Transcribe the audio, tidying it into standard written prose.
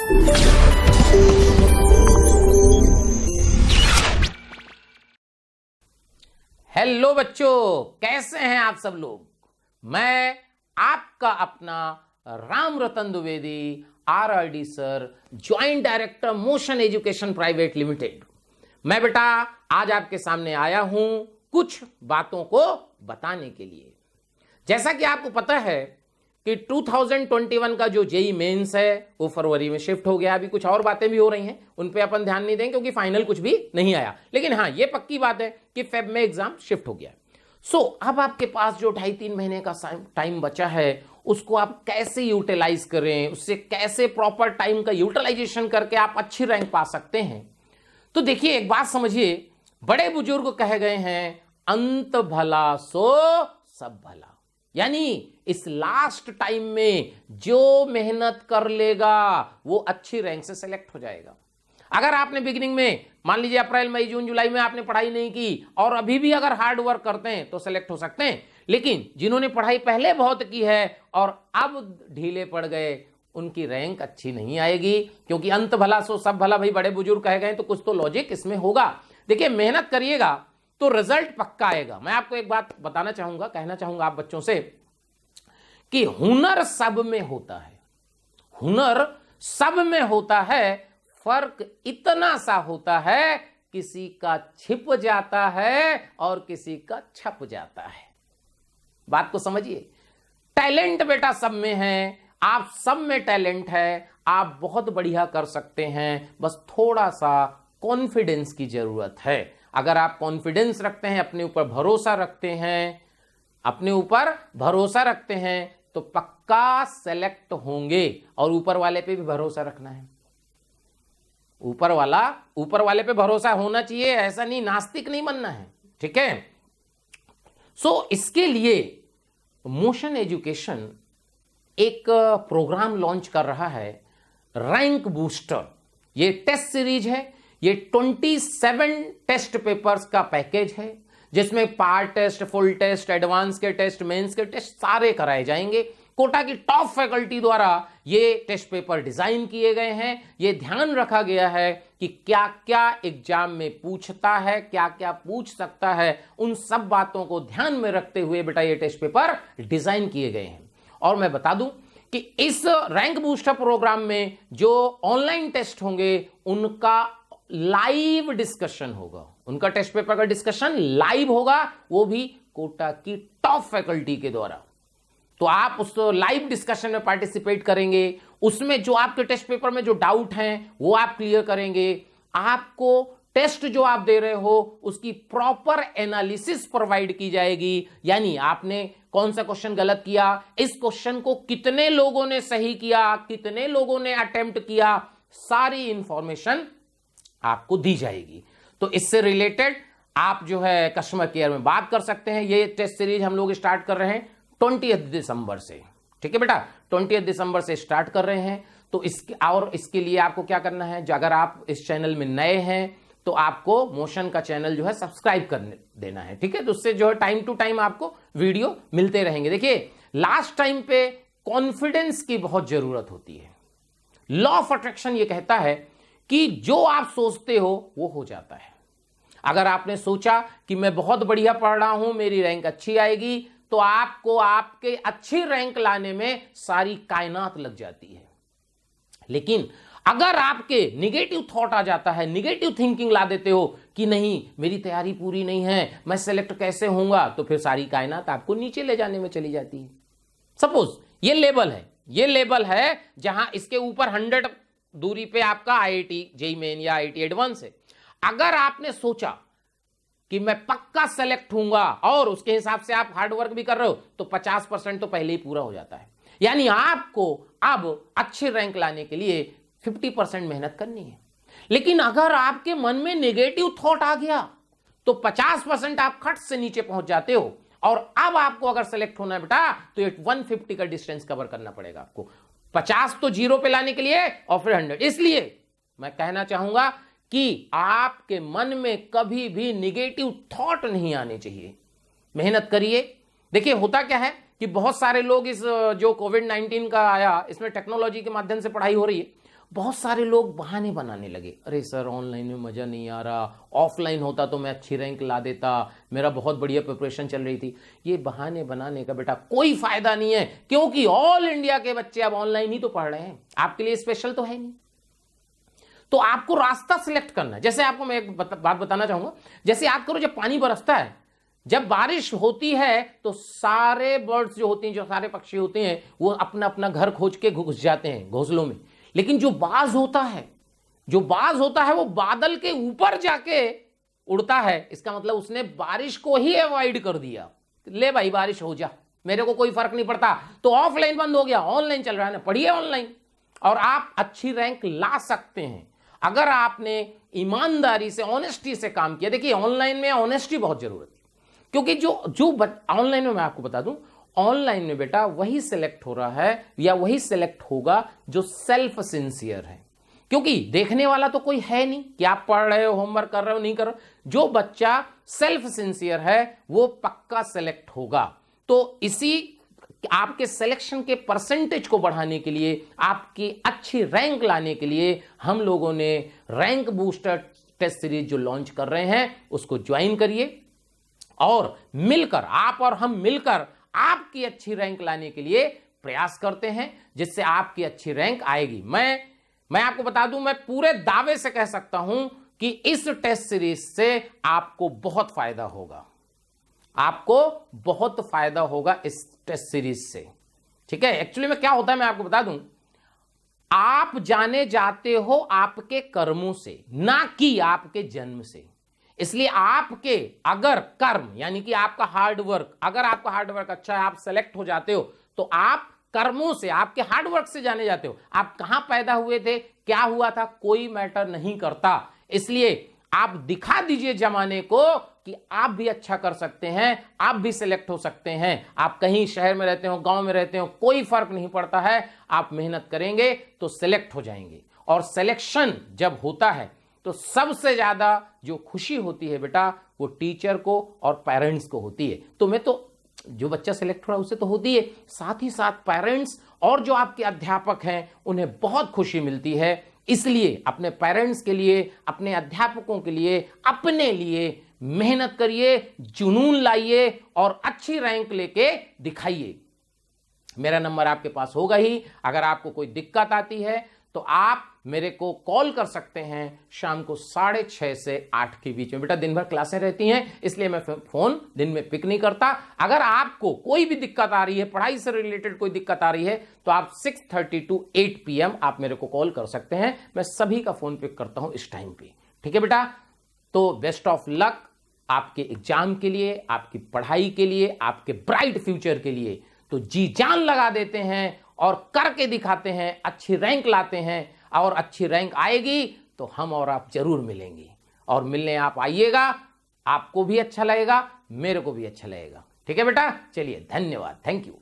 Hello बच्चों, कैसे हैं आप सब लोग। मैं आपका अपना Ram Ratan Dwivedi, RRD sir, joint director Motion Education private limited. मैं बेटा आज आपके सामने आया हूं कुछ बातों को बताने के लिए। जैसा कि आपको पता है कि 2021 का जो जेई मेंस है वो फरवरी में शिफ्ट हो गया। अभी कुछ और बातें भी हो रही हैं, उन पे अपन ध्यान नहीं देंगे क्योंकि फाइनल कुछ भी नहीं आया, लेकिन हाँ ये पक्की बात है कि फेब में एग्जाम शिफ्ट हो गया। सो अब आपके पास जो 2.5-3 महीने का टाइम बचा है उसको आप कैसे यूटिलाइज करें, उससे कैसे प्रॉपर टाइम का यूटिलाइजेशन करके आप अच्छी रैंक पा सकते हैं। तो देखिए एक बात समझिए, बड़े बुजुर्ग कह गए हैं अंत भला सो सब भला, यानी इस लास्ट टाइम में जो मेहनत कर लेगा वो अच्छी रैंक से सेलेक्ट हो जाएगा। अगर आपने बिगिनिंग में मान लीजिए अप्रैल मई जून जुलाई में आपने पढ़ाई नहीं की और अभी भी अगर हार्ड वर्क करते हैं तो सेलेक्ट हो सकते हैं, लेकिन जिन्होंने पढ़ाई पहले बहुत की है और अब ढीले पड़ गए उनकी रैंक अच्छी नहीं आएगी, क्योंकि अंत भला सो सब भला। भाई बड़े बुजुर्ग कह गए तो कुछ तो लॉजिक इसमें होगा। देखिए मेहनत करिएगा तो रिजल्ट पक्का आएगा। मैं आपको एक बात बताना चाहूंगा, कहना चाहूंगा आप बच्चों से कि हुनर सब में होता है, हुनर सब में होता है, फर्क इतना सा होता है किसी का छिप जाता है और किसी का छप जाता है। बात को समझिए, टैलेंट बेटा सब में है, आप सब में टैलेंट है, आप बहुत बढ़िया कर सकते हैं, बस थोड़ा सा कॉन्फिडेंस की जरूरत है। अगर आप कॉन्फिडेंस रखते हैं, अपने ऊपर भरोसा रखते हैं, अपने ऊपर भरोसा रखते हैं तो पक्का सेलेक्ट होंगे। और ऊपर वाले पे भी भरोसा रखना है, ऊपर वाले पे भरोसा होना चाहिए, ऐसा नहीं नास्तिक नहीं बनना है, ठीक है। सो इसके लिए मोशन एजुकेशन एक प्रोग्राम लॉन्च कर रहा है, रैंक बूस्टर। ये टेस्ट सीरीज है, ये 27 टेस्ट पेपर्स का पैकेज है जिसमें part test, full test, advance के टेस्ट, मेंस के टेस्ट सारे कराए जाएंगे। कोटा की टॉप फैकल्टी द्वारा ये टेस्ट पेपर डिजाइन किए गए हैं। ये ध्यान रखा गया है कि क्या क्या एग्जाम में पूछता है, क्या क्या पूछ सकता है, उन सब बातों को ध्यान में रखते हुए बेटा ये टेस्ट पेपर डिजाइन किए गए हैं। और मैं बता दूं कि इस रैंक बूस्टर प्रोग्राम में जो ऑनलाइन टेस्ट होंगे उनका लाइव डिस्कशन होगा, उनका टेस्ट पेपर का डिस्कशन लाइव होगा, वो भी कोटा की टॉप फैकल्टी के द्वारा। तो आप उस लाइव डिस्कशन में पार्टिसिपेट करेंगे, उसमें जो आपके टेस्ट पेपर में जो डाउट हैं वो आप क्लियर करेंगे। आपको टेस्ट जो आप दे रहे हो उसकी प्रॉपर एनालिसिस प्रोवाइड की जाएगी, यानी आपने कौन सा क्वेश्चन गलत किया, इस क्वेश्चन को कितने लोगों ने सही किया, कितने लोगों ने अटेम्प्ट किया, सारी इंफॉर्मेशन आपको दी जाएगी। तो इससे रिलेटेड आप जो है कस्टमर केयर में बात कर सकते हैं। ये टेस्ट सीरीज हम लोग स्टार्ट कर रहे हैं 20 दिसंबर से, ठीक है बेटा, 20 दिसंबर से स्टार्ट कर रहे हैं। तो इसके लिए आपको क्या करना है, अगर आप इस चैनल में नए हैं तो आपको मोशन का चैनल जो है सब्सक्राइब कर देना है, ठीक है। तो उससे जो है टाइम टू टाइम आपको वीडियो मिलते रहेंगे। देखिए लास्ट टाइम पे कॉन्फिडेंस की बहुत जरूरत होती है। लॉ ऑफ अट्रैक्शन ये कहता है कि जो आप सोचते हो वो हो जाता है। अगर आपने सोचा कि मैं बहुत बढ़िया पढ़ रहा हूं, मेरी रैंक अच्छी आएगी, तो आपको आपके अच्छी रैंक लाने में सारी कायनात लग जाती है। लेकिन अगर आपके निगेटिव थॉट आ जाता है, निगेटिव थिंकिंग ला देते हो कि नहीं मेरी तैयारी पूरी नहीं है, मैं सेलेक्ट कैसे होऊंगा, तो फिर सारी कायनात आपको नीचे ले जाने में चली जाती है। सपोज ये लेवल है, ये लेवल है जहां इसके ऊपर 100 दूरी पे आपका आईआईटी जेईई मेन या आईआईटी एडवांस है। अगर आपने सोचा कि मैं पक्का सेलेक्ट होऊंगा और उसके हिसाब से आप हार्ड वर्क भी कर रहे हो तो 50% तो पहले ही पूरा हो जाता है। यानी आपको अब अच्छे रैंक लाने के लिए 50% मेहनत करनी है। लेकिन अगर आपके मन में नेगेटिव थॉट आ गया तो 50% आप खट से नीचे पहुंच जाते हो। और अब आपको अगर सेलेक्ट होना है बेटा तो 150 का डिस्टेंस कवर करना पड़ेगा आपको। 50 तो जीरो पे लाने के लिए और फिर 100। इसलिए मैं कहना चाहूंगा कि आपके मन में कभी भी निगेटिव थॉट नहीं आने चाहिए। मेहनत करिए। देखिए होता क्या है कि बहुत सारे लोग इस जो कोविड-19 का आया इसमें टेक्नोलॉजी के माध्यम से पढ़ाई हो रही है, बहुत सारे लोग बहाने बनाने लगे, अरे सर ऑनलाइन में मज़ा नहीं आ रहा, ऑफलाइन होता तो मैं अच्छी रैंक ला देता, मेरा बहुत बढ़िया प्रिपरेशन चल रही थी। ये बहाने बनाने का बेटा कोई फायदा नहीं है, क्योंकि ऑल इंडिया के बच्चे अब ऑनलाइन ही तो पढ़ रहे हैं, आपके लिए स्पेशल तो है नहीं। तो आपको रास्ता सिलेक्ट करना है। जैसे आपको मैं एक बात बताना चाहूंगा, जैसे आप करो, जब पानी बरसता है, जब बारिश होती है, तो सारे बर्ड्स जो होती हैं, जो सारे पक्षी होते हैं, वो अपना अपना घर खोज के घुस जाते हैं घोंसलों में। लेकिन जो बाज होता है वो बादल के ऊपर जाके उड़ता है। इसका मतलब उसने बारिश को ही अवॉइड कर दिया, ले भाई बारिश हो जा, मेरे को कोई फर्क नहीं पड़ता। तो ऑफलाइन बंद हो गया, ऑनलाइन चल रहा है ना, पढ़िए ऑनलाइन, और आप अच्छी रैंक ला सकते हैं अगर आपने ईमानदारी से, ऑनेस्टी से काम किया। देखिए ऑनलाइन में ऑनेस्टी बहुत जरूरत है, क्योंकि जो ऑनलाइन में मैं आपको बता दूं, ऑनलाइन में बेटा वही सिलेक्ट हो रहा है या वही सिलेक्ट होगा जो सेल्फ सिंसियर है, क्योंकि देखने वाला तो कोई है नहीं कि आप पढ़ रहे हो, होमवर्क कर रहे हो, नहीं कर रहे हो। जो बच्चा सेल्फ सिंसियर है वो पक्का सिलेक्ट होगा। तो इसी आपके सिलेक्शन के परसेंटेज को बढ़ाने के लिए, आपकी अच्छी रैंक लाने के लिए, हम लोगों ने रैंक बूस्टर टेस्ट सीरीज जो लॉन्च कर रहे हैं उसको ज्वाइन करिए, और मिलकर, आप और हम मिलकर आपकी अच्छी रैंक लाने के लिए प्रयास करते हैं, जिससे आपकी अच्छी रैंक आएगी। मैं आपको बता दूं, मैं पूरे दावे से कह सकता हूं कि इस टेस्ट सीरीज से आपको बहुत फायदा होगा, आपको बहुत फायदा होगा इस टेस्ट सीरीज से। ठीक है, एक्चुअली में क्या होता है मैं आपको बता दूं, आप जाने जाते हो आपके कर्मों से, ना कि आपके जन्म से। इसलिए आपके अगर कर्म, यानी कि आपका हार्ड वर्क, अगर आपका हार्ड वर्क अच्छा है, आप सेलेक्ट हो जाते हो, तो आप कर्मों से, आपके हार्ड वर्क से जाने जाते हो। आप कहां पैदा हुए थे, क्या हुआ था, कोई मैटर नहीं करता। इसलिए आप दिखा दीजिए जमाने को कि आप भी अच्छा कर सकते हैं, आप भी सिलेक्ट हो सकते हैं। आप कहीं शहर में रहते हो, गांव में रहते हो, कोई फर्क नहीं पड़ता है, आप मेहनत करेंगे तो सिलेक्ट हो जाएंगे। और सिलेक्शन जब होता है तो सबसे ज्यादा जो खुशी होती है बेटा, वो टीचर को और पेरेंट्स को होती है। तो मैं तो, जो बच्चा सिलेक्ट हो रहा है उसे तो होती है, साथ ही साथ पेरेंट्स और जो आपके अध्यापक हैं उन्हें बहुत खुशी मिलती है। इसलिए अपने पेरेंट्स के लिए, अपने अध्यापकों के लिए, अपने लिए मेहनत करिए, जुनून लाइए और अच्छी रैंक लेके दिखाइए। मेरा नंबर आपके पास होगा ही। अगर आपको कोई दिक्कत आती है तो आप मेरे को कॉल कर सकते हैं शाम को 6:30 से 8 के बीच में। बेटा दिन भर क्लासें रहती हैं, इसलिए मैं फोन दिन में पिक नहीं करता। अगर आपको कोई भी दिक्कत आ रही है, पढ़ाई से रिलेटेड कोई दिक्कत आ रही है, तो आप 6:30 to 8 PM आप मेरे को कॉल कर सकते हैं। मैं सभी का फोन पिक करता हूं इस टाइम पे। ठीक है बेटा, तो बेस्ट ऑफ लक आपके एग्जाम के लिए, आपकी पढ़ाई के लिए, आपके ब्राइट फ्यूचर के लिए। तो जी जान लगा देते हैं और करके दिखाते हैं, अच्छी रैंक लाते हैं, और अच्छी रैंक आएगी तो हम और आप जरूर मिलेंगे। और मिलने आप आइएगा, आपको भी अच्छा लगेगा, मेरे को भी अच्छा लगेगा। ठीक है बेटा, चलिए धन्यवाद, थैंक यू।